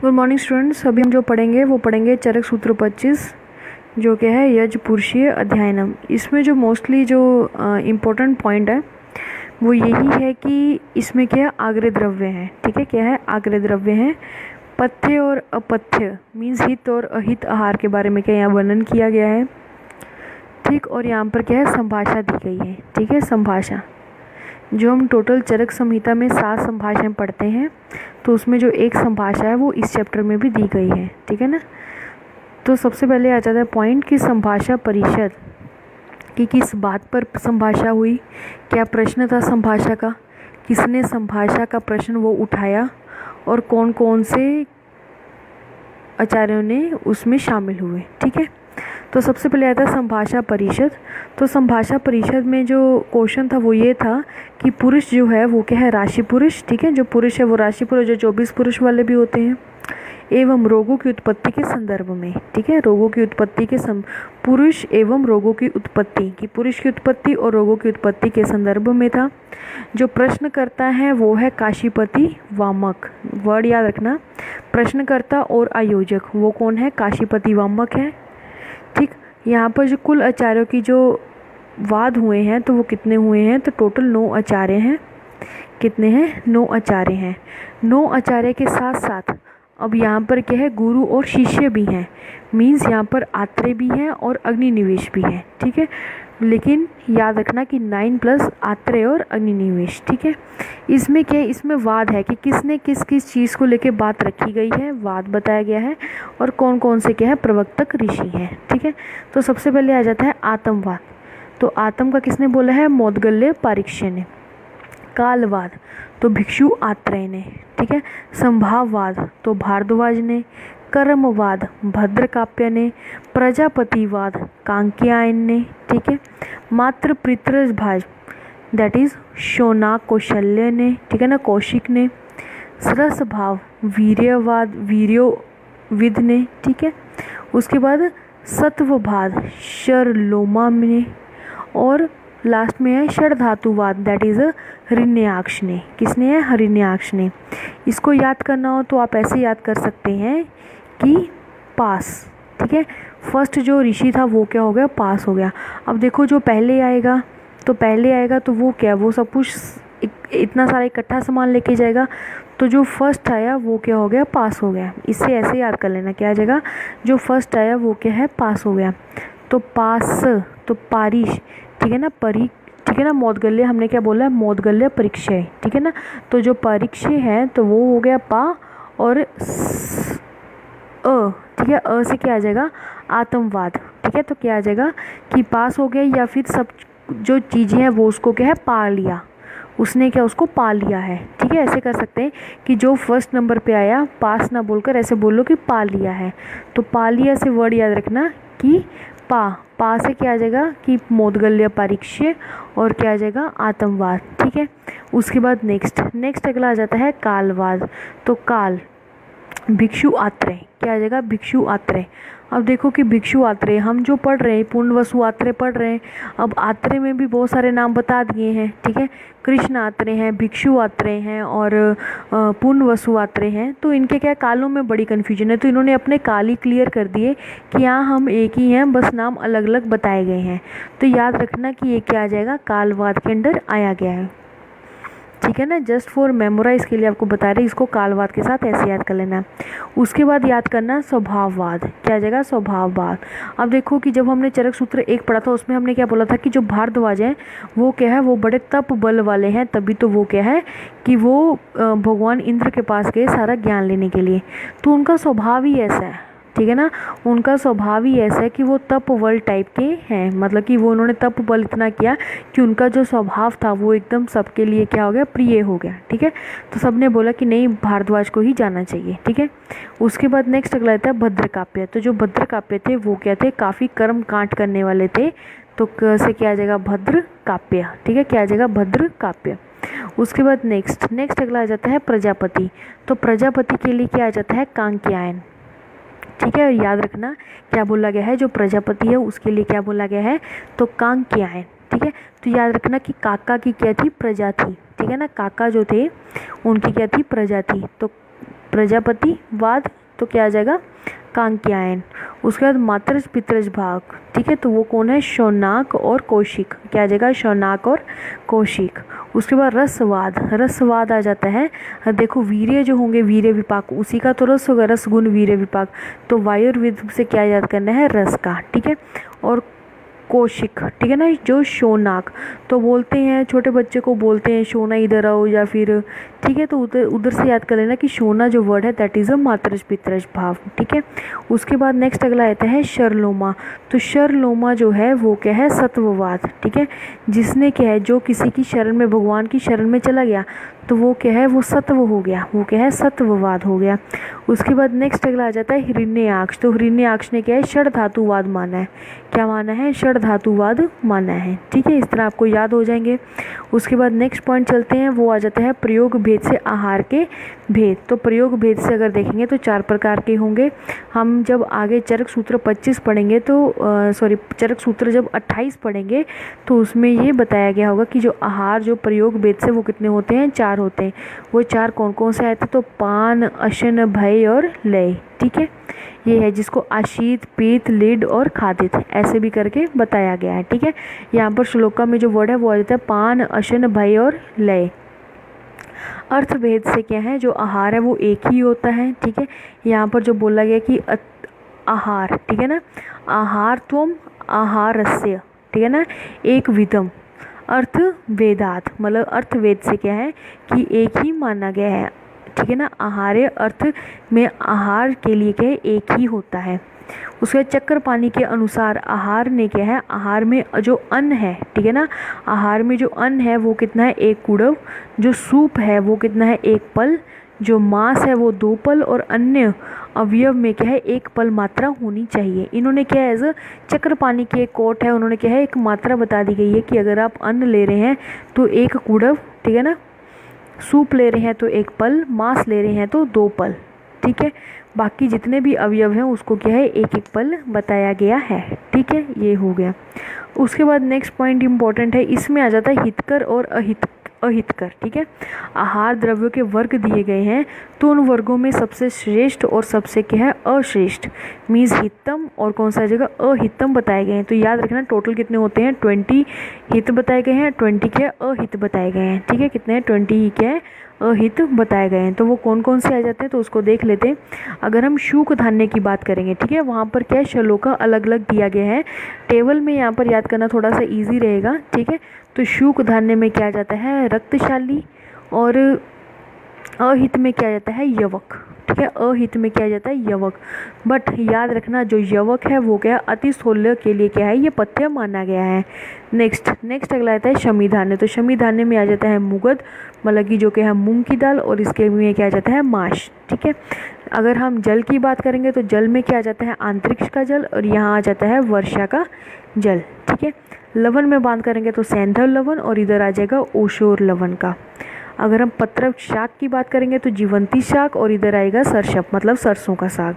Good morning students. अभी हम जो पढ़ेंगे वो पढ़ेंगे चरक सूत्र 25 जो कि है यज पुरुषीय अध्ययनम। इसमें जो मोस्टली जो इम्पोर्टेंट पॉइंट है वो यही है कि इसमें क्या है, आग्रह द्रव्य हैं। ठीक है, क्या है, आग्रह द्रव्य हैं। पथ्य और अपथ्य मीन्स हित और अहित आहार के बारे में क्या यहाँ वर्णन किया गया है। ठीक, और यहाँ पर क्या है, संभाषा दी गई है। ठीक है, संभाषा जो हम टोटल चरक संहिता में 7 संभाषाएं पढ़ते हैं तो उसमें जो एक संभाषा है वो इस चैप्टर में भी दी गई है। ठीक है ना। तो सबसे पहले आ जाता है पॉइंट कि संभाषा परिषद कि किस बात पर संभाषा हुई, क्या प्रश्न था संभाषा का, किसने संभाषा का प्रश्न वो उठाया और कौन कौन से आचार्यों ने उसमें शामिल हुए। ठीक है, तो सबसे पहले आता है संभाषा परिषद। तो संभाषा परिषद में जो क्वेश्चन था वो ये था कि पुरुष जो है वो क्या है, राशि पुरुष। ठीक है, जो पुरुष है वो राशि पुरुष, जो 24 पुरुष वाले भी होते हैं, एवं रोगों की उत्पत्ति के संदर्भ में। ठीक है, रोगों की उत्पत्ति के पुरुष एवं रोगों की उत्पत्ति की पुरुष की उत्पत्ति और रोगों की उत्पत्ति के संदर्भ में था। जो प्रश्न करता है वो है काशीपति वामक। वर्ड याद रखना, प्रश्नकर्ता और आयोजक वो कौन है, काशीपति वामक है। ठीक, यहाँ पर जो कुल आचार्यों की जो वाद हुए हैं तो वो कितने हुए हैं, तो टोटल 9 आचार्य हैं। कितने हैं, 9 आचार्य हैं। 9 आचार्य के साथ साथ अब यहाँ पर क्या है, गुरु और शिष्य भी हैं। मीन्स यहाँ पर आत्रेय भी हैं और अग्निनिवेश भी है। ठीक है, लेकिन याद रखना कि 9 प्लस आत्रेय और अग्निनिवेश। ठीक है, इसमें क्या है, इसमें वाद है कि किसने किस किस चीज़ को लेके बात रखी गई है, वाद बताया गया है और कौन कौन से क्या है प्रवक्तक ऋषि हैं। ठीक है, तो सबसे पहले आ जाता है आतमवाद। तो आतम का किसने बोला है, मौदगल्य पारीक्ष्य ने। कालवाद तो भिक्षु आत्रेय ने। ठीक है, संभाववाद तो भारद्वाज ने। कर्मवाद भद्रकाप्य ने। प्रजापतिवाद कांकेयायन ने। ठीक है, मात्र पितृभाज दैट इज शौनक कौशल्य ने। ठीक है ना, कौशिक ने। सरस भाव वीर्यवाद वीर्योविद ने। ठीक है, उसके बाद सत्ववाद शरलोमा ने। और लास्ट में है षड धातुवाद दैट इज हरिण्याक्ष ने। किसने है, हरिण्याक्ष ने। इसको याद करना हो तो आप ऐसे याद कर सकते हैं कि पास। ठीक है, फर्स्ट जो ऋषि था वो क्या हो गया, पास हो गया। अब देखो जो पहले आएगा तो वो क्या, वो सब कुछ इतना सारा इकट्ठा सामान लेके जाएगा। तो जो फर्स्ट आया वो क्या हो गया, पास हो गया। इससे ऐसे याद कर लेना, क्या आ जाएगा, जो फर्स्ट आया वो क्या है, पास हो गया। तो पास तो पारिश। ठीक है ना, ठीक है ना, मौदगल्य हमने क्या बोला है, मौदगल्य परीक्षय। ठीक है ना, तो जो परीक्षय है तो वो हो गया पा और ठीक है, से क्या आ जाएगा, आतंकवाद। ठीक है, तो क्या आ जाएगा कि पास हो गया या फिर सब जो चीज़ें हैं वो उसको क्या है, पा लिया, उसने क्या उसको पा लिया है। ठीक है, ऐसे कर सकते हैं कि जो फर्स्ट नंबर पे आया पास ना बोलकर ऐसे बोलो कि पा लिया है। तो पा लिया से वर्ड याद रखना कि पा से क्या आ जाएगा कि मौदगल्य पारीक्ष्य और क्या आ जाएगा, आतंकवाद। ठीक है, उसके बाद नेक्स्ट अगला आ जाता है कालवाद। तो काल भिक्षु आत्रेय, क्या आ जाएगा, भिक्षु आत्रेय। अब देखो कि भिक्षु आत्रेय हम जो पढ़ रहे हैं पूर्ण वसु आत्रेय पढ़ रहे हैं। अब आत्रेय में भी बहुत सारे नाम बता दिए हैं। ठीक है, कृष्ण आत्रेय हैं, भिक्षु आत्रेय हैं और पूर्ण वसु आत्रेय हैं। तो इनके क्या कालों में बड़ी कन्फ्यूजन है, तो इन्होंने अपने काल ही क्लियर कर दिए कि यहाँ हम एक ही हैं, बस नाम अलग अलग बताए गए हैं। तो याद रखना कि ये क्या आ जाएगा, कालवाद के अंडर आया गया है। ठीक है ना, जस्ट फॉर मेमोराइज के लिए आपको बता रहे, इसको कालवाद के साथ ऐसे याद कर लेना। उसके बाद याद करना स्वभाववाद, क्या आ जाएगा, स्वभाववाद। अब देखो कि जब हमने चरक सूत्र 1 पढ़ा था उसमें हमने क्या बोला था कि जो भारद्वाज हैं वो क्या है, वो बड़े तप बल वाले हैं, तभी तो वो क्या है कि वो भगवान इंद्र के पास गए सारा ज्ञान लेने के लिए। तो उनका स्वभाव ही ऐसा है। ठीक है ना, उनका स्वभाव ही ऐसा है कि वो तप बल टाइप के हैं, मतलब कि वो उन्होंने तप बल इतना किया कि उनका जो स्वभाव था वो एकदम सबके लिए क्या हो गया, प्रिय हो गया। ठीक है, तो सबने बोला कि नहीं भारद्वाज को ही जाना चाहिए। ठीक है, उसके बाद नेक्स्ट अगला आता है भद्रकाप्य। तो जो भद्रकाप्य थे वो क्या थे, काफ़ी कर्म कांड करने वाले थे। तो कैसे क्या आ जाएगा, भद्र काप्य। ठीक है, क्या आ जाएगा, भद्र काप्य। उसके बाद नेक्स्ट अगला आ जाता है प्रजापति। तो प्रजापति के लिए क्या आ जाता है, कांकेयायन। ठीक है, और याद रखना क्या बोला गया है, जो प्रजापति है उसके लिए क्या बोला गया है, तो कांकेयायन। ठीक है, तो याद रखना कि काका की क्या थी, प्रजा थी। ठीक है ना, काका जो थे उनकी क्या थी, प्रजा थी। तो प्रजापति वाद तो क्या आ जाएगा कांक्यायन। उसके बाद मात्रज पित्रज भाग, ठीक है, तो वो कौन है शौनाक और कौशिक, क्या आ जाएगा शौनाक और कौशिक। उसके बाद रसवाद, रसवाद आ जाता है, देखो वीर्य जो होंगे वीर्य विपाक उसी का तो रस होगा, रस गुण वीर्य विपाक, तो वायुर्वेद से क्या याद करना है रस का, ठीक है। और कौशिक, ठीक है ना, जो शौनाक तो बोलते हैं छोटे बच्चे को बोलते हैं शोना इधर आओ या फिर, ठीक है, तो उधर उधर से याद कर लेना कि शोना जो वर्ड है दैट इज़ अ मात्रज पित्रज भाव, ठीक है। उसके बाद नेक्स्ट अगला आता है शरलोमा, तो शरलोमा जो है वो क्या है सत्ववाद, ठीक है, जिसने क्या है जो किसी की शरण में भगवान की शरण में चला गया तो वो क्या है वो सत्व हो गया, वो क्या है सत्ववाद हो गया। उसके बाद नेक्स्ट अगला आ जाता है हिरण्याक्ष, तो हिरण्याक्ष ने क्या है षड धातुवाद माना है, क्या माना है षड धातुवाद माना है, ठीक है, इस तरह आपको याद हो जाएंगे। उसके बाद नेक्स्ट पॉइंट चलते हैं, वो आ जाता है प्रयोग भेद से आहार के भेद, तो प्रयोग भेद से अगर देखेंगे तो 4 प्रकार के होंगे। हम जब आगे चरक सूत्र 25 पढ़ेंगे तो चरक सूत्र जब 28 पढ़ेंगे तो उसमें ये बताया गया होगा कि जो आहार जो प्रयोग भेद से वो कितने होते हैं 4 होते हैं। वो 4 कौन कौन से आए थे, तो पान अशन भय और लय, ठीक है, ये है जिसको आशीत पीत लिड और खादित ऐसे भी करके बताया गया है, ठीक है। यहाँ पर श्लोका में जो वर्ड है वो आ जाता है पान अशन भय और लय। अर्थभेद से क्या है जो आहार है वो एक ही होता है, ठीक है। यहाँ पर जो बोला गया कि आहार, ठीक है ना, आहार त्वम आहारस्य, ठीक है ना, एक विधम अर्थ वेदात, मतलब अर्थवेद से क्या है कि एक ही माना गया है, ठीक है ना, आहार्य अर्थ में आहार के लिए क्या है एक ही होता है। उसके चक्रपाणी के अनुसार आहार ने क्या है आहार में जो अन्न है, ठीक है ना, आहार में जो अन्न है वो कितना है 1 कुड़व, जो सूप है वो कितना है 1 पल, जो मांस है वो 2 पल और अन्य अवयव में क्या है 1 पल मात्रा होनी चाहिए। इन्होंने क्या है एज चक्रपाणी की एक कोट है, उन्होंने क्या है एक मात्रा बता दी गई है कि अगर आप अन्न ले रहे हैं तो 1 कुड़व, ठीक है ना, सूप ले रहे हैं तो 1 पल, मांस ले रहे हैं तो 2 पल, ठीक है। बाकी जितने भी अवयव हैं उसको क्या है 1-1 पल बताया गया है, ठीक है, ये हो गया। उसके बाद नेक्स्ट पॉइंट इंपॉर्टेंट है, इसमें आ जाता है हितकर और अहितकर, ठीक है। आहार द्रव्यों के वर्ग दिए गए हैं तो उन वर्गों में सबसे श्रेष्ठ और सबसे क्या है अश्रेष्ठ मीन्स हितम और कौन सा जगह अहितम बताए गए हैं। तो याद रखना टोटल कितने होते हैं 20 हित बताए गए हैं, 20 क्या अहित बताए गए हैं, ठीक है, कितने हैं 20 ही क्या है अहित बताए गए हैं। तो वो कौन कौन से आ जाते हैं तो उसको देख लेते हैं। अगर हम शूक धान्य की बात करेंगे, ठीक है, वहाँ पर क्या है श्लोका अलग अलग दिया गया है, टेबल में यहाँ पर याद करना थोड़ा सा इजी रहेगा, ठीक है। तो शूक धान्य में क्या जाता है रक्तशाली और अहित में क्या जाता है यवक, ठीक है, अहित में क्या जाता है यवक। बट याद रखना जो यवक है वो क्या अति स्थूल्य के लिए क्या है ये पथ्य माना गया है। नेक्स्ट अगला आता है शमी धान्य, तो शमी धान्य में आ जाता है मुगद मतलब कि जो कि है मूंग की दाल और इसके में क्या जाता है माश, ठीक है। अगर हम जल की बात करेंगे तो जल में क्या आ जाता है अंतरिक्ष का जल और यहाँ आ जाता है वर्षा का जल, ठीक है। लवण में बात करेंगे तो सैंधव लवण और इधर आ जाएगा ओशोर लवण का। अगर हम पत्र शाक की बात करेंगे तो जीवंती शाक और इधर आएगा सरसप मतलब सरसों का साग।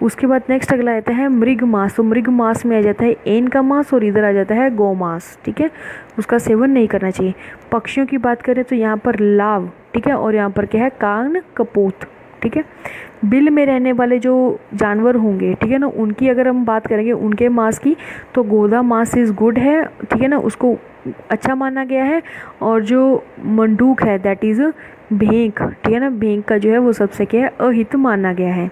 उसके बाद नेक्स्ट अगला आता है मृग मांस, तो मृग मांस में आ जाता है एन का मांस और इधर आ जाता है गौ मांस, ठीक है, उसका सेवन नहीं करना चाहिए। पक्षियों की बात करें तो यहाँ पर लाव, ठीक है, और यहाँ पर क्या है कान कपोत, ठीक है। बिल में रहने वाले जो जानवर होंगे, ठीक है ना, उनकी अगर हम बात करेंगे उनके मांस की तो गोदा मांस इज़ गुड है, ठीक है ना, उसको अच्छा माना गया है। और जो मंडूक है दैट इज़ भेंक, ठीक है ना, भेंक का जो है वो सबसे क्या है अहित माना गया है।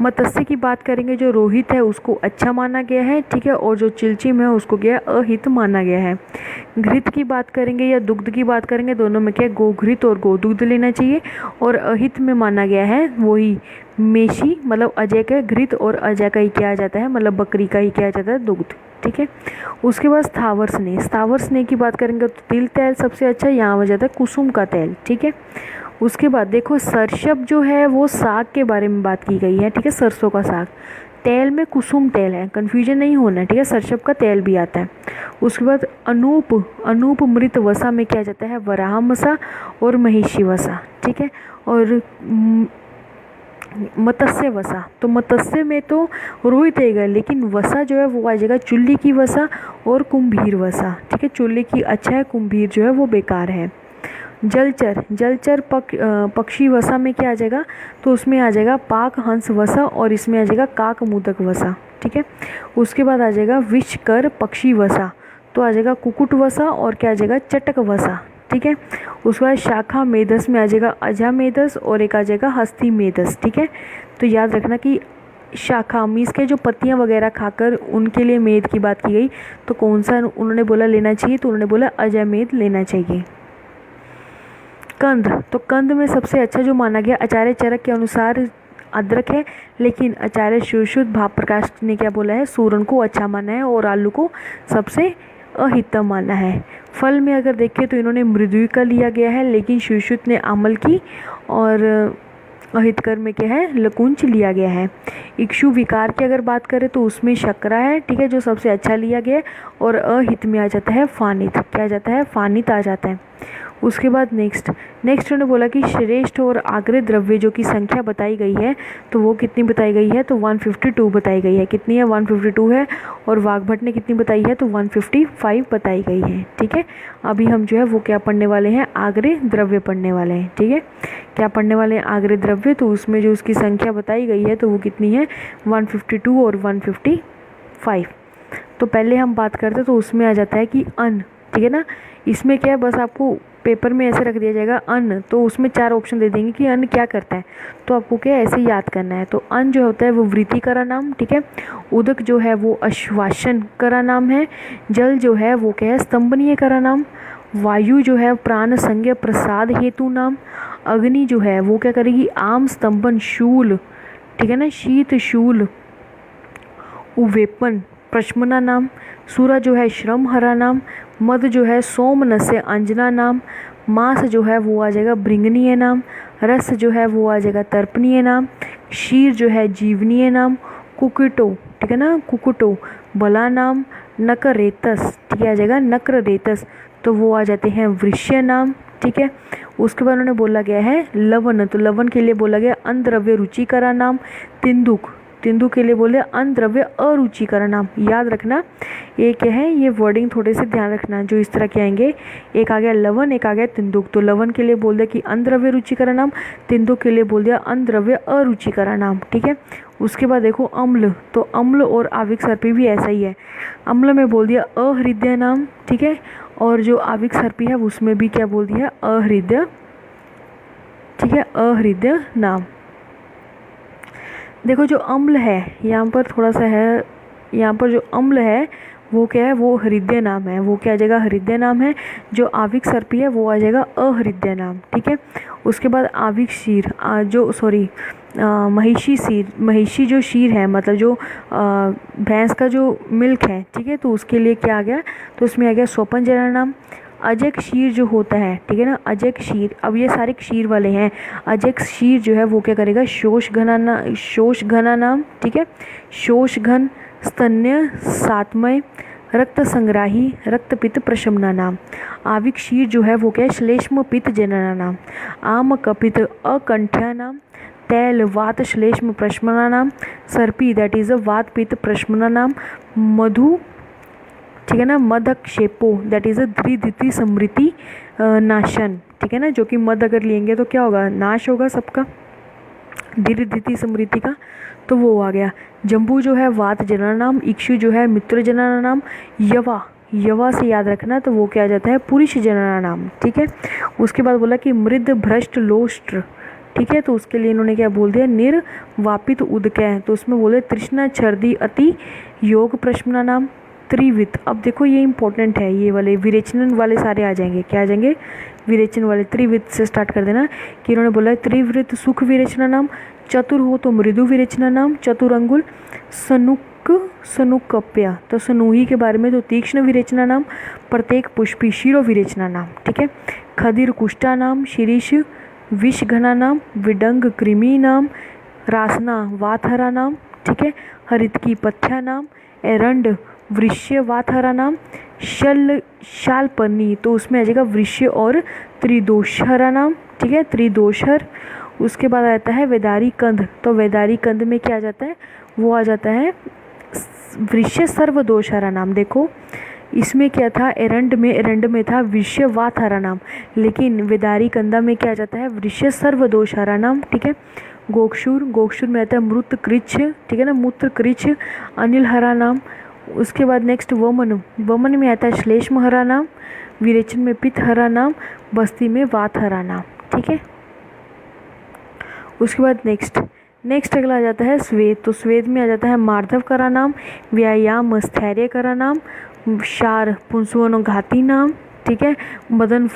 मत्स्य की बात करेंगे जो रोहित है उसको अच्छा माना गया है, ठीक है, और जो चिलचिम है उसको क्या है अहित माना गया है। घृत की बात करेंगे या दुग्ध की बात करेंगे दोनों में क्या है गोघृत और गोदुग्ध लेना चाहिए और अहित में माना गया है वही मेशी मतलब अजय का घृत और अजय का ही क्या आ जाता है मतलब बकरी का ही क्या आ जाता है दुग्ध, ठीक है। उसके बाद स्थावर स्नेह की बात करेंगे तो तिल तेल सबसे अच्छा यहाँ हो जाता है कुसुम का तेल, ठीक है। उसके बाद देखो सरसप जो है वो साग के बारे में बात की गई है, ठीक है, सरसों का साग। तेल में कुसुम तेल है, कन्फ्यूजन नहीं होना है, ठीक है, सरसप का तेल भी आता है। उसके बाद अनूप मृत वसा में क्या जाता है वराह वसा और महिषी वसा, ठीक है। और मत्स्य वसा, तो मत्स्य में तो रोहित आएगा लेकिन वसा जो है वो आ जाएगा चुल्ली की वसा और कुंभीर वसा, ठीक है, चुल्ली की अच्छा है कुंभीर जो है वो बेकार है। जलचर, जलचर पक्षी वसा में क्या आ जाएगा, तो उसमें आ जाएगा पाक हंस वसा और इसमें आ जाएगा काक मोदक वसा, ठीक है। उसके बाद आ जाएगा विषकर पक्षी वसा, तो आ जाएगा कुकुट वसा और क्या आ जाएगा चटक वसा, ठीक है। उसके बाद शाखा मेधस में आ जाएगा अजा मेधस और एक आ जाएगा हस्ती मेधस, ठीक है। तो याद रखना कि शाखा मीन्स के जो पत्तियां वगैरह खाकर उनके लिए मेद की बात की गई, तो कौन सा उन्होंने बोला लेना चाहिए, तो उन्होंने बोला अजयमेध लेना चाहिए। कंद, तो कंद में सबसे अच्छा जो माना गया आचार्य चरक के अनुसार अदरक है, लेकिन आचार्य शिवशुद्ध भाव प्रकाश ने क्या बोला है, सूरन को अच्छा माना है और आलू को सबसे अहितम माना है। फल में अगर देखें तो इन्होंने मृदुई का लिया गया है, लेकिन शिवशुद्ध ने आमल की और अहितकर में क्या है लकुंच लिया गया है। इक्षु विकार की अगर बात करें तो उसमें शक्रा है, ठीक है, जो सबसे अच्छा लिया गया है और अहित में आ जाता है फानित, क्या आ जाता है फानित आ जाता है। उसके बाद नेक्स्ट उन्होंने बोला कि श्रेष्ठ और आग्रह द्रव्य जो की संख्या बताई गई है तो वो कितनी बताई गई है, तो 152 बताई गई है। कितनी है 152 है, और वाघभट ने कितनी बताई है, तो 155 बताई गई है, ठीक है। अभी हम जो है वो क्या पढ़ने वाले हैं, आग्रह द्रव्य पढ़ने वाले हैं, ठीक है। क्या पढ़ने वाले हैं, आग्रह द्रव्य, तो उसमें जो उसकी संख्या बताई गई है तो वो कितनी है 152 और 155। तो पहले हम बात करते तो उसमें आ जाता है कि अन्न, ठीक है ना। इसमें क्या है, बस आपको पेपर में ऐसे रख दिया जाएगा अन्न, तो उसमें 4 ऑप्शन दे देंगे कि अन्न क्या करता है, तो आपको क्या ऐसे ही याद करना है। तो अन्न जो होता है वो वृत्ति करा नाम, ठीक है। उदक जो है वो आश्वासन करा नाम है। जल जो है वो क्या है स्तंभनीय करा नाम। वायु जो है प्राण संज्ञ प्रसाद हेतु नाम। अग्नि जो है वो क्या करेगी, आम स्तंभन शूल, ठीक है ना, शीत शूल उवेपन प्रश्मना नाम। सूरा जो है श्रम हरा नाम। मद जो है सोमन से अंजना नाम। मांस जो है वो आ जाएगा भृंगनीय नाम। रस जो है वो आ जाएगा तर्पणीय नाम। क्षीर जो है जीवनीय नाम। कुकुटो, ठीक है ना, कुकुटो बला नाम। नकर रेतस, ठीक है, आ जाएगा नक्र रेतस, तो वो आ जाते हैं वृष्य नाम, ठीक है। उसके बाद उन्होंने बोला गया है लवन, तो लवन के लिए बोला गया अनद्रव्य रुचिकरा नाम। तिंदुक, तिंदु के लिए बोले अनद्रव्य अरुचिकर नाम। याद रखना ये क्या है, ये वर्डिंग थोड़े से ध्यान रखना जो इस तरह के आएंगे, एक आ गया लवन, एक आ गया तिंदुक। तो लवन के लिए बोल दिया कि अनद्रव्य रुचिकर नाम, तिंदुक के लिए बोल दिया अनद्रव्य अरुचिकर नाम, ठीक है। उसके बाद देखो अम्ल, तो अम्ल और आविक सर्पी भी ऐसा ही है। अम्ल में बोल दिया अहृदय नाम, ठीक है, और जो आविक सर्पी है उसमें भी क्या बोल दिया अहृदय, ठीक है, अहृदय नाम। देखो जो अम्ल है यहाँ पर थोड़ा सा है, यहाँ पर जो अम्ल है वो क्या है, वो हृदय नाम है, वो क्या आ जाएगा हृदय नाम है। जो आविक सर्पी है वो आ जाएगा अहृदय नाम, ठीक है। उसके बाद आविक शीर, जो सॉरी महिषी शीर, महिषी जो शीर है मतलब जो भैंस का जो मिल्क है, ठीक है, तो उसके लिए क्या आ गया, तो उसमें आ गया सोपन जना नाम। अजय क्षीर जो होता है, ठीक है ना, अजय क्षीर, अब ये सारे क्षीर वाले हैं। अजय क्षीर जो है वो क्या करेगा शोष घना नाम, ठीक है, शोष घन। स्तन्य सातमय। रक्त संग्राही, रक्त पित्त प्रशमना नाम। आविक क्षीर जो है वो क्या है श्लेष्म पित्त जनना नाम। आम कपित अकंठ्या नाम। तैल वात श्लेष्म प्रशमना नाम। सर्पी दैट इज अ वात पित्त प्रशमना नाम। मधु, ठीक है ना, मदक्षेपो दैट इज अ द्विदिति समृति नाशन, ठीक है ना, जो कि मद अगर लेंगे तो क्या होगा, नाश होगा सबका, द्विदिति समृति का, तो वो आ गया। जम्बू जो है वात जनना नाम। इक्षु जो है मित्र जनना नाम। यवा, यवा से याद रखना, तो वो क्या आ जाता है पुरुष जनना नाम, ठीक है। उसके बाद बोला कि मृद भ्रष्ट लोष्ट्र, ठीक है, तो उसके लिए इन्होंने क्या बोल दिया निर्वापित उदकै, तो उसमें बोले तृष्णा छर्दी अति योग प्रश्मना नाम। त्रिवित, अब देखो ये इंपॉर्टेंट है, ये वाले विरेचन वाले सारे आ जाएंगे, क्या आ जाएंगे विरेचन वाले। त्रिवित से स्टार्ट कर देना कि इन्होंने बोला है त्रिवृत सुख विरेचना नाम। चतुर हो तो मृदु विरेचना नाम। चतुरंगुल सनुकप्या, तो सनूही के बारे में तो तीक्ष्ण विरेचना नाम। प्रत्येक पुष्पी शिरो विरेचना नाम, ठीक है। खदिर कुष्ठा नाम। शिरीष विष घना नाम। विडंग कृमि नाम। रासना वाथरा नाम, ठीक है। हरित की पथ्या नाम। एरंड वृष्य वाथरा नाम। शालपनी, तो उसमें आ जाएगा वृष्य और त्रिदोषहरा नाम, ठीक है, त्रिदोषहर। उसके बाद आता है वेदारी कंद, तो वेदारी कंद में क्या आ जाता है, वो आ जाता है वृष्य सर्वदोषहरा नाम। देखो इसमें क्या था, एरंड में था वृष्य वात हरा नाम, लेकिन वेदारी कंदा में क्या आ जाता है, वृष्य सर्वदोष हरा नाम। ठीक है। गोक्षुर में आता है मृत कृच्छ, ठीक है ना, मूत्र कृच्छ अनिल हरा नाम। उसके बाद नेक्स्ट वमन में आता है श्लेष्म हरा नाम, विरेचन में पित्त हरा नाम, बस्ती में वात हरा नाम। ठीक है। उसके बाद नेक्स्ट अगला आ जाता है स्वेद। तो स्वेद में आ जाता है मार्धव करा नाम, व्यायाम स्थैर्य करा नाम, शार पुंसवनो घाती नाम। ठीक है। मदन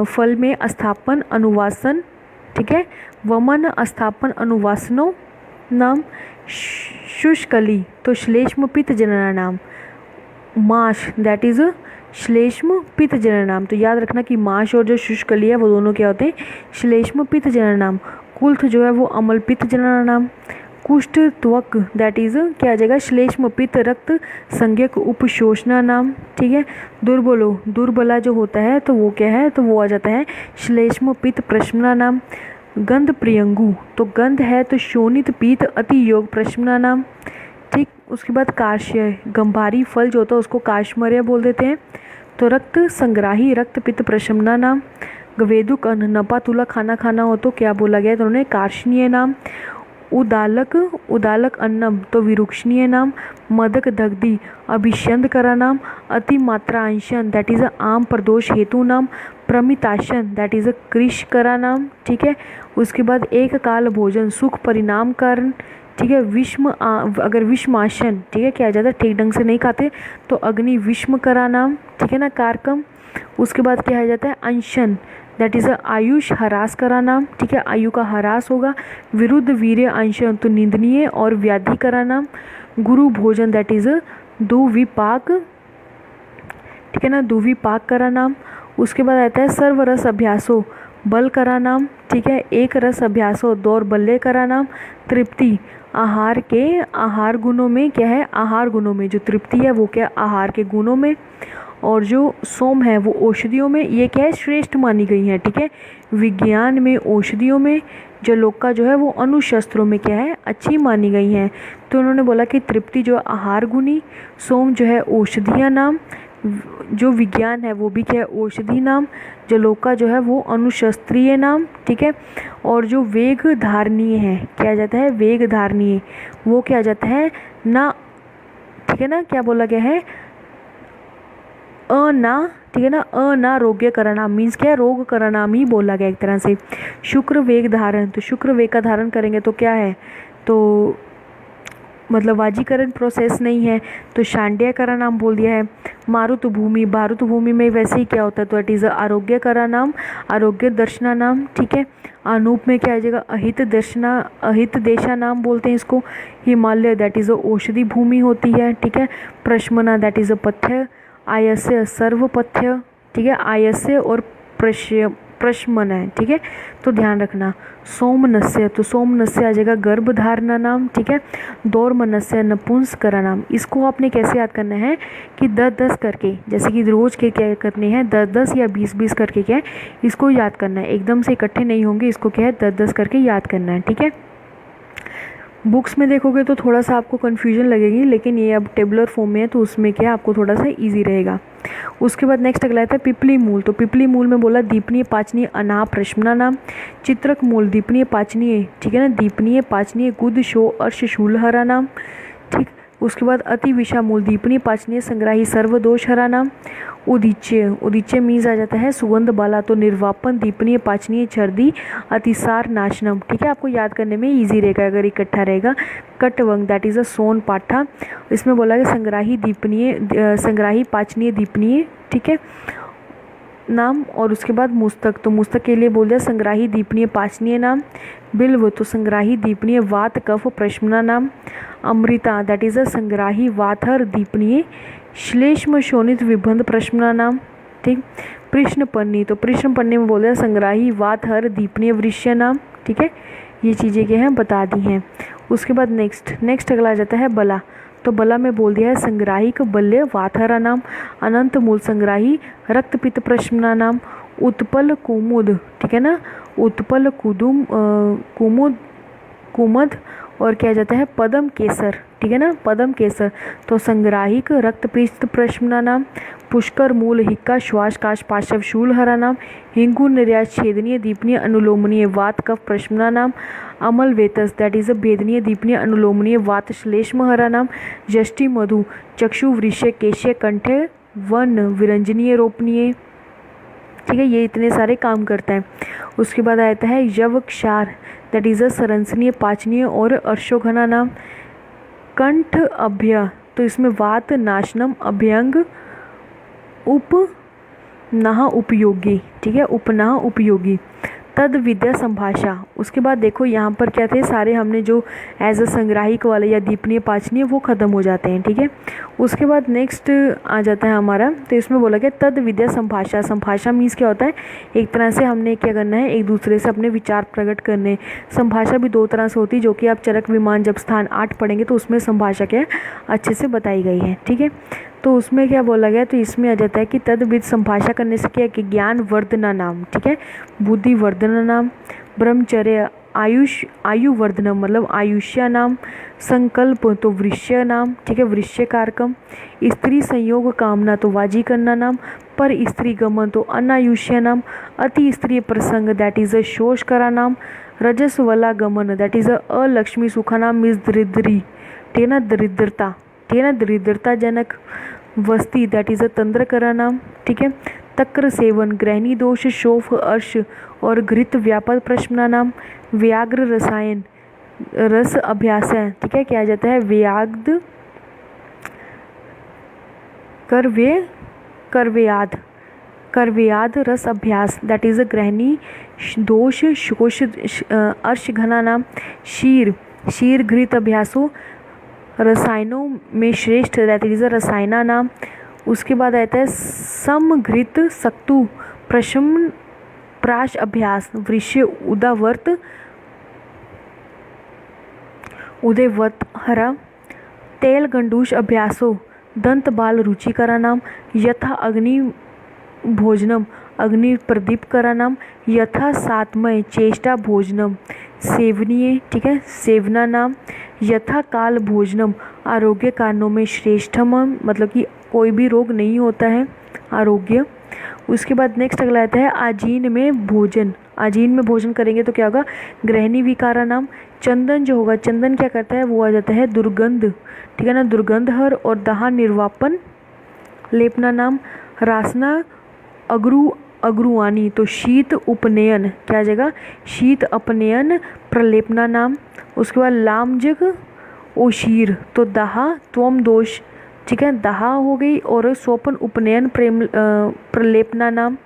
फल में अस्थापन अनुवासन। ठीक है। वमन अस्थापन अनुवासनो नाम। शुष्कली तो श्लेष्म पित्त जनना नाम। माश दैट इज श्लेष्म पित्त जनना नाम। तो याद रखना कि माश और जो शुष्कली है वो दोनों क्या होते हैं, श्लेष्म पित्त जनना नाम। कुल्थ जो है वो अमल पित्त जनना नाम। कुष्ठ त्वक दैट इज क्या आ जाएगा, श्लेष्म पित्त रक्त संज्ञक उपशोषणा नाम। ठीक है। दुर्बला जो होता है तो वो क्या है, तो वो आ जाता है श्लेष्म पित्त प्रश्मना नाम। गंध प्रियंगु तो गंध है तो शोणित पीत अति योग प्रश्मना नाम। ठीक। उसके बाद कार्श्य गंभारी फल जो होता है उसको काश्मर्य बोल देते हैं। तो रक्त संग्राही रक्त पित्त प्रशमना नाम। गवेदुक अन्न नपा तुला खाना हो तो क्या बोला गया, तो उन्होंने कार्षणीय नाम। उदालक अन्नम तो विरुक्षणीय नाम। मदक दग्धि अभिष्यंद करा नाम। अति मात्रा अंशन दैट इज आम प्रदोष हेतु नाम। प्रमिताशन दैट इज कृष करा नाम। ठीक है। उसके बाद एक काल भोजन सुख परिणाम कारण। ठीक है। अगर विषमाशन, ठीक है, क्या आ जाता है, ठीक ढंग से नहीं खाते तो अग्नि विषम करा नाम। ठीक है ना, कारकम। उसके बाद क्या आ जाता है Anshan that is Ayush harass करा नाम। ठीक है। आयु का हरास होगा। विरुद्ध वीर्य अंशन तो निंदनीय और व्याधि करा नाम। गुरु भोजन दैट इज दुविपाक। ठीक है ना, दुविपाक करा नाम। उसके बाद आता है सर्वरस अभ्यासो बल करा नाम। ठीक है। एक रस अभ्यासो दौर्बल्य करा नाम। तृप्ति आहार गुणों में क्या है, आहार गुणों में जो तृप्ति है वो क्या आहार के गुणों में, और जो सोम है वो औषधियों में, ये क्या है श्रेष्ठ मानी गई है। ठीक है। विज्ञान में औषधियों में, जलोका जो है वो अनुशस्त्रों में क्या है अच्छी मानी गई हैं। तो उन्होंने बोला कि तृप्ति जो आहार गुणी, सोम जो है औषधिया नाम, जो विज्ञान है वो भी क्या है औषधि नाम, जलोका जो है वो अनुशस्त्रीय नाम। ठीक है। और जो वेग धारणीय है क्या जाता है, वेग धारणीय वो क्या जाता है ना। ठीक है ना, क्या बोला गया है अना। ठीक है ना, अनारोग्य करनाम मीन्स क्या है रोग करनाम ही बोला गया एक तरह से। शुक्र वेग धारण तो शुक्र वेग का धारण करेंगे तो क्या है, तो मतलब वाजीकरण प्रोसेस नहीं है तो शांड्य करा नाम बोल दिया है। मारुत भूमि में वैसे ही क्या होता है, तो इट इज़ आरोग्य करा नाम, आरोग्य दर्शना नाम। ठीक है। अनूप में क्या आ जाएगा, अहित देशा नाम बोलते हैं इसको। हिमालय दैट इज़ औषधि भूमि होती है। ठीक है। प्रश्मना दैट इज़ पथ्य। आयस्य सर्वपथ्य। ठीक है। आयस्य और प्रश्मन है। ठीक है। तो ध्यान रखना। सोमनस्य तो सोमनस्य आ जाएगा गर्भधारणा नाम। ठीक है। दौर्मनस्य नपुंसकरा नाम। इसको आपने कैसे याद करना है कि 10-10 करके, जैसे कि रोज के क्या करने हैं 10-10 या 20-20 करके क्या है इसको याद करना है, एकदम से इकट्ठे नहीं होंगे, इसको क्या है 10-10 करके याद करना है। ठीक है। बुक्स में देखोगे तो थोड़ा सा आपको कन्फ्यूजन लगेगी, लेकिन ये अब टेबुलर फॉर्म में है तो उसमें क्या आपको थोड़ा सा इजी रहेगा। उसके बाद नेक्स्ट अगला आता है पिपली मूल। तो पिपली मूल में बोला दीपनीय पाचनीय अनाप प्रश्मना नाम। चित्रक मूल दीपनीय पाचनीय। ठीक है ना, दीपनीय पाचनीय गुद शो अर्श शूल हरा नाम। ठीक। उसके बाद अति विषा मूल दीपनीय पाचनीय संग्राही सर्वदोष हरा नाम। उदीच्य मीन्स आ जाता है सुगंध बाला, तो निर्वापन दीपनीय पाचनीय छर्दी अतिसार नाशनम। ठीक है। आपको याद करने में इजी रहेगा अगर इकट्ठा रहेगा। कटवंग दैट इज अ सोन पाठा। इसमें बोला है संग्राही पाचनीय दीपनीय। ठीक है नाम। और उसके बाद मुस्तक, तो मुस्तक के लिए बोल दिया संग्राही दीपनीय पाचनीय नाम। बिल्व तो संग्राही दीपनीय वात कफ प्रश्मना नाम। अमृता दैट इज अ संग्राही वाथर दीपनीय श्लेष्म शोणित विबंध प्रश्मना नाम। ठीक। कृष्णपन्नी तो कृष्णपन्नी में बोल दिया संग्राही वाथर दीपनीय वृष्य नाम। ठीक है। ये चीज़ें क्या हैं बता दी हैं। उसके बाद नेक्स्ट अगला आ जाता है बला। तो बला में बोल दिया है संग्राहिक बल्य वाथरा नाम। अनंत मूल संग्राही रक्तपित्त प्रश्मना नाम। उत्पल कुमुद। ठीक है ना, उत्पल कुमुद और क्या जाता है पदम केसर। ठीक है ना, पदम केसर। तो संग्राहिक रक्त पीत प्रश्मना नाम, पुष्कर मूल हिक्का श्वास काश पाशव शूल हरा नाम, हिंगू निर्यात छेदनीय दीपनीय अनुलोमनीय वात कफ प्रश्मना नाम, अमल वेतस दैट इज अ भेदनीय दीपनीय अनुलोमनीय वात श्लेष्म हरा नाम, यष्टि मधु चक्षु वृश्य केश्य कंठे वन विरंजनीय रोपनीय। ठीक है, ये इतने सारे काम करता है। उसके बाद आता है यव क्षार दैट इज अ सरंसनीय पाचनीय और अर्शोघना नाम, कंठ अभ्य तो इसमें वात नाशनम अभ्यंग उपनाह उपयोगी। ठीक है, उपनाह उपयोगी। तद विद्या संभाषा। उसके बाद देखो यहाँ पर क्या थे, सारे हमने जो एज अ संग्राहिक वाले या दीपनीय पाचनीय वो खत्म हो जाते हैं। ठीक है, उसके बाद नेक्स्ट आ जाता है हमारा, तो इसमें बोला गया तद विद्या संभाषा। संभाषा मीन्स क्या होता है, एक तरह से हमने क्या करना है, एक दूसरे से अपने विचार प्रकट करने। संभाषा भी दो तरह से होती है, जो कि आप चरक विमान जब स्थान 8 पढ़ेंगे तो उसमें संभाषा क्या अच्छे से बताई गई है। ठीक है, तो उसमें क्या बोला गया, तो इसमें आ जाता है कि तदविद संभाषा करने से क्या है कि ज्ञान वर्धना नाम, ठीक है, बुद्धि वर्धना नाम, ब्रह्मचर्य आयु वर्धनम मतलब आयुष्या नाम, संकल्प तो वृश्य नाम, ठीक है, वृश्य कारकम, स्त्री संयोग कामना तो वाजी करना नाम, पर स्त्री गमन तो अनायुष्य नाम, अति स्त्री प्रसंग दैट इज अ शोष करा नाम, रजस वला गमन दैट इज अ अलक्ष्मी सुखा नाम मीन्स दरिद्री, ठीक है ना, दरिद्रता, ठीक है ना, दरिद्रता जनक, वस्ती दैट इज अ तंद्र करा नाम। ठीक है, तक्र सेवन ग्रहणी दोष शोफ अर्श और घृत व्यापक प्रश्ना नाम, व्याघ्र रसायन रस अभ्यास है। ठीक है, क्या जाता है व्याग्ध करव्याद रस अभ्यास दैट इज अ ग्रहणी दोष शोष अर्श घना नाम, शीर घृत अभ्यासो रसायनों में श्रेष्ठ दैट इज अ रसायना नाम। उसके बाद आता है समघृत सक्तु प्रशम प्राश अभ्यास, वृश्य उदयवत हरा, तेल गंडूष अभ्यासो दंत बाल रुचिकरा नाम, यथा अग्नि भोजनम अग्नि प्रदीप करा नाम, यथा सातमय चेष्टा भोजनम सेवनीय, ठीक है, सेवना नाम, यथा काल भोजनम आरोग्य कारणों में श्रेष्ठम मतलब कि कोई भी रोग नहीं होता है, आरोग्य। उसके बाद नेक्स्ट अगला आता है आजीन में भोजन। आजीन में भोजन करेंगे तो क्या होगा, गृहिणी विकारा नाम। चंदन जो होगा, चंदन क्या करता है, वो आ जाता है दुर्गंध, ठीक है ना, दुर्गंधहर और दहा निर्वापन लेपना नाम। रासना अग्रुवानी तो शीत उपनयन, क्या आ जाएगा, शीत अपनयन प्रलेपना नाम। उसके बाद लामजग ओशीर तो दहा त्वम दोष, ठीक है, दहा हो गई, और सोपन उपनयन प्रेम प्रलेपना नाम।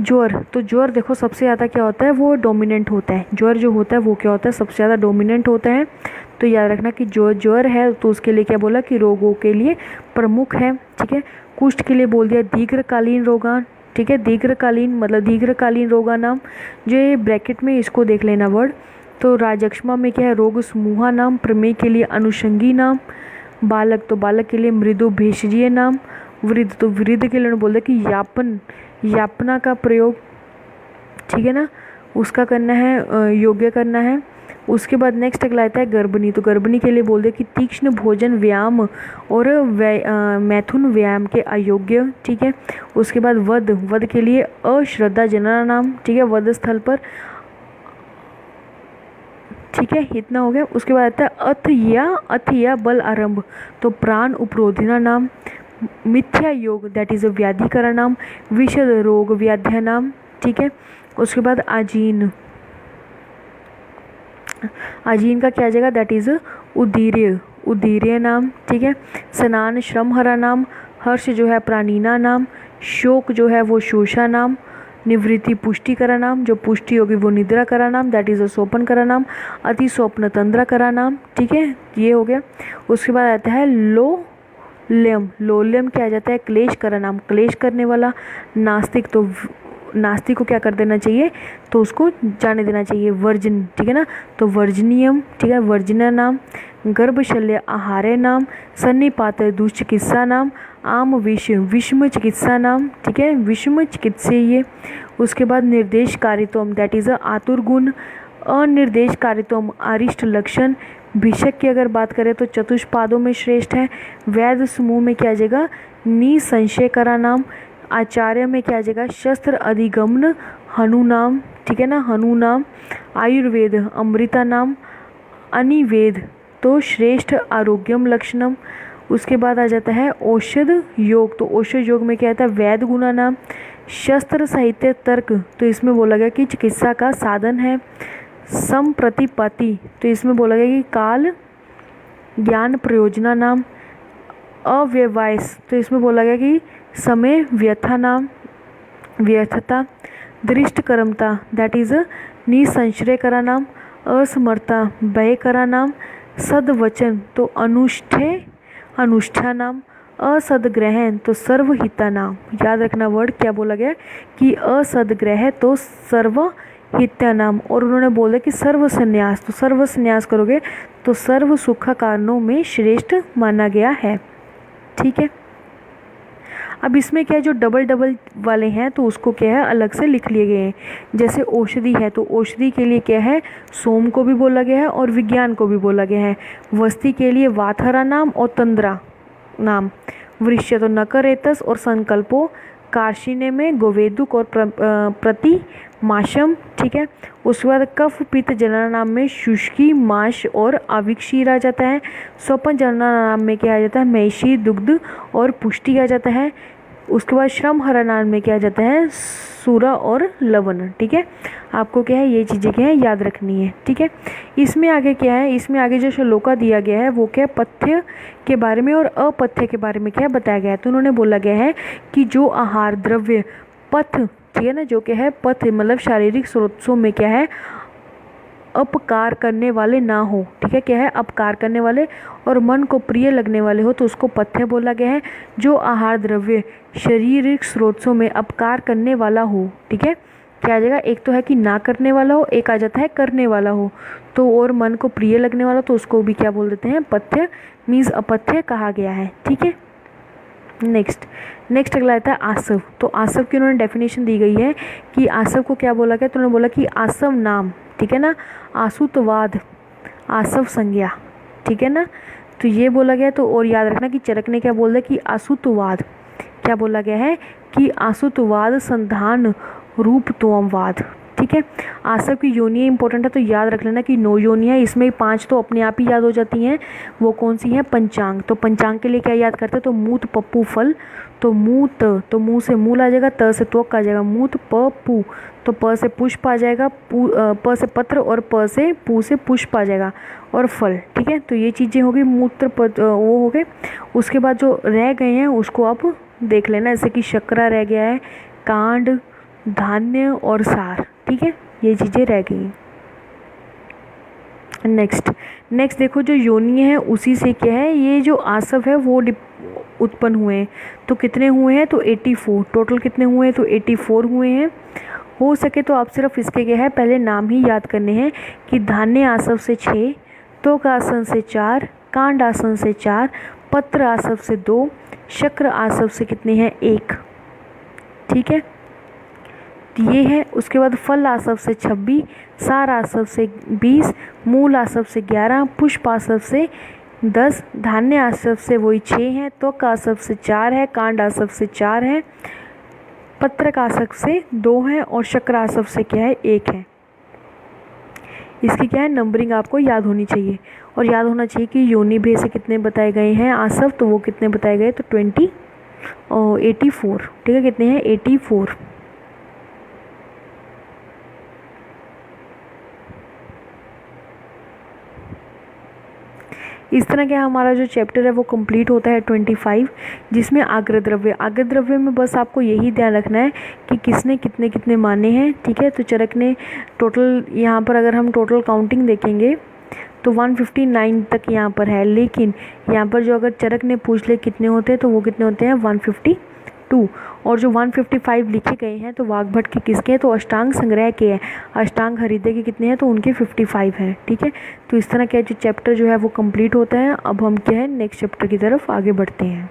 ज्वर तो ज्वर देखो सबसे ज़्यादा क्या होता है, वो डोमिनेंट होता है। ज्वर जो होता है वो क्या होता है, सबसे ज़्यादा डोमिनेंट होता है। तो याद रखना कि जो ज्वर है तो उसके लिए क्या बोला कि रोगों के लिए प्रमुख है। ठीक है, कुष्ठ के लिए बोल दिया दीर्घकालीन रोगान, ठीक है, दीर्घकालीन मतलब दीर्घकालीन रोगा नाम, जो ये ब्रैकेट में इसको देख लेना वर्ड। तो राजक्षमा में क्या है, रोग समूहा नाम, प्रमेय के लिए अनुषंगी नाम, बालक तो बालक के लिए मृदु भेषजीय नाम, वृद्ध तो वृद्ध के लिए बोलते कि यापना का प्रयोग, ठीक है ना, उसका करना है, योग्य करना है। उसके बाद नेक्स्ट अगला आता है गर्भिणी, तो गर्भिणी के लिए बोलते कि तीक्ष्ण भोजन व्यायाम और मैथुन व्यायाम के अयोग्य। ठीक है, उसके बाद वध के लिए अश्रद्धा जनना नाम, ठीक है, वध स्थल पर, ठीक है, इतना हो गया। उसके बाद आता है अथ बल आरंभ तो प्राण उपरोधिना नाम, मिथ्या योग दैट इज अ व्याधिकरण नाम, विषद रोग व्याध्या नाम। ठीक है, उसके बाद आजीन का क्या आ जाएगा, दैट इज उदीर्य नाम। ठीक है, स्नान श्रम हरा नाम, हर्ष जो है प्राणीना नाम, शोक जो है वो शोषा नाम, निवृत्ति पुष्टि करा नाम, जो पुष्टि होगी वो निद्रा करा नाम दैट इज अ सोपन करा नाम, अति स्वप्न तंद्रा करा नाम। ठीक है, ये हो गया। उसके बाद आता है लोल्यम क्या आ जाता है, क्लेश करा नाम, क्लेश करने वाला। नास्तिक तो नास्तिक को क्या कर देना चाहिए, तो उसको जाने देना चाहिए, वर्जन, ठीक है ना, तो वर्जनियम, ठीक है, वर्जना नाम। गर्भशल्य आहार्य नाम, सन्निपात दुष्चिकित्सा नाम, आम विषम चिकित्सा नाम, ठीक है, विषम चिकित्सीय। उसके बाद निर्देश कारित्वम दैट इज अ आतुर गुण, अनिर्देश कारित्वम अरिष्ट लक्षण, भिषक की अगर बात करें तो चतुष्पादों में श्रेष्ठ है। वैद्य समूह में क्या आ जाएगा, निसंशय करा नाम। आचार्य में क्या आ जाएगा, शस्त्र अधिगमन हनु नाम, ठीक है ना, हनु नाम। आयुर्वेद अमृता नाम। अनिवेद तो श्रेष्ठ आरोग्यम लक्षणम। उसके बाद आ जाता है औषध योग, तो औषध योग में क्या आता है, वैद गुना नाम। शस्त्र साहित्य तर्क, तो इसमें बोला गया कि चिकित्सा का साधन है। संप्रतिपत्ति, तो इसमें बोला गया कि काल ज्ञान प्रयोजना नाम। अव्यवायस, तो इसमें बोला गया कि समय व्यथा नाम, व्यर्थता। दृष्टकर्मता दैट इज निसंशय करा नाम। असमर्था भय करा नाम। सदवचन तो अनुष्ठा नाम। असदग्रहण तो सर्वहिता नाम। याद रखना वर्ड क्या बोला गया कि असदग्रह तो सर्वहिता नाम। और उन्होंने बोला कि सर्व संन्यास, तो सर्व संन्यास करोगे तो सर्व सुख कारणों में श्रेष्ठ माना गया है, ठीक है। अब इसमें क्या है, जो डबल डबल वाले हैं तो उसको क्या है अलग से लिख लिए गए हैं। जैसे औषधि है तो औषधि के लिए क्या है, सोम को भी बोला गया है और विज्ञान को भी बोला गया है। वस्ती के लिए वाथरा नाम और तंद्रा नाम। वृक्ष तो नकरेतस और संकल्पो। कार्शिने में गोवेदुक और प्रतिमाशम, ठीक है। उसके बाद कफ पित्त जनना नाम में शुष्की माश और आविक्षीर आ जाता है। स्वपन जनना नाम में क्या आ जाता है, मैशी दुग्ध और पुष्टि आ जाता है। उसके बाद श्रम हरा नाम में क्या आ जाता है, सूरा और लवण, ठीक है। आपको क्या है ये चीज़ें क्या है याद रखनी है, ठीक है। इसमें आगे क्या है, इसमें आगे जो श्लोका दिया गया है वो क्या पथ्य के बारे में और अपथ्य के बारे में क्या बताया गया है। तो उन्होंने बोला गया है कि जो आहार द्रव्य पथ, ठीक है ना, जो क्या है पथ मतलब शारीरिक स्रोतों में क्या है अपकार करने वाले ना हो, ठीक है, क्या है अपकार करने वाले और मन को प्रिय लगने वाले हो तो उसको पथ्य बोला गया है। जो आहार द्रव्य शारीरिक स्रोतों में अपकार करने वाला हो, ठीक है, क्या आ जाएगा, एक तो है कि ना करने वाला हो, एक आ जाता है करने वाला हो, तो और मन को प्रिय लगने वाला तो उसको भी क्या बोल देते हैं पथ्य, मीन्स अपथ्य कहा गया है, ठीक है। नेक्स्ट अगला आता है आसव। तो आसव की उन्होंने डेफिनेशन दी गई है कि आसव को क्या बोला गया, तो उन्होंने बोला कि आसव नाम, ठीक है ना, आसुतवाद आसव संज्ञा, ठीक है ना, तो ये बोला गया। तो और याद रखना कि चरक ने क्या बोल दिया कि आसुतवाद, क्या बोला गया है कि आसुतवाद संधान रूपत्ववाद, ठीक है। आसव की योनियाँ इंपॉर्टेंट है तो याद रख लेना कि 9 योनियाँ, इसमें 5 तो अपने आप ही याद हो जाती हैं। वो कौन सी हैं, पंचांग। तो पंचांग के लिए क्या याद करते हैं, तो मूत पप्पू फल, तो मूत तो मुँह से मूल आ जाएगा, त से त्वक आ जाएगा, मूत प पू, तो प से पुष्प आ जाएगा, प से पत्र और प से पू से पुष्प आ जाएगा और फल, ठीक है। तो ये चीज़ें होगी मूत्र वो हो गए। उसके बाद जो रह गए हैं उसको आप देख लेना, जैसे कि शकरा रह गया है, कांड, धान्य और सार, ठीक है, ये चीज़ें रह गई। नेक्स्ट देखो जो योनि है उसी से क्या है ये जो आसव है वो उत्पन्न हुए हैं। तो कितने हुए हैं, तो 84 टोटल कितने हुए हैं, तो 84 हुए हैं। हो सके तो आप सिर्फ इसके क्या है पहले नाम ही याद करने हैं कि धान्य आसव से 6, त्वक आसन से 4, कांड आसन से 4, पत्र आसव से 2, शक्र आसव से कितने हैं 1, ठीक है, ये है। उसके बाद फल आसव से 26, सार आसव से 20, मूल आसव से 11, पुष्प आसव से 10, धान्य आसव से वही 6 है, त्वक आसव से 4 है, कांड आसव से 4 है, पत्रक आसव से 2 है और शक्र आसव से क्या है 1 है। इसकी क्या है नंबरिंग आपको याद होनी चाहिए और याद होना चाहिए कि योनि भे से कितने बताए गए हैं आसव, तो वो कितने बताए गए, तो 84, ठीक है, कितने हैं 84। इस तरह का हमारा जो चैप्टर है वो कंप्लीट होता है 25, जिसमें आग्र द्रव्य में बस आपको यही ध्यान रखना है कि किसने कितने कितने माने हैं, ठीक है। तो चरक ने टोटल यहाँ पर अगर हम टोटल काउंटिंग देखेंगे तो 159 तक यहाँ पर है, लेकिन यहाँ पर जो अगर चरक ने पूछ ले कितने होते हैं तो वो कितने होते हैं 152, और जो 155 लिखे गए हैं तो वाग्भट के किसके हैं, तो अष्टांग संग्रह के हैं, अष्टांग हृदय के कितने हैं, तो उनके 55 हैं, ठीक है। तो इस तरह का जो चैप्टर जो है वो कंप्लीट होता है। अब हम क्या है नेक्स्ट चैप्टर की तरफ आगे बढ़ते हैं।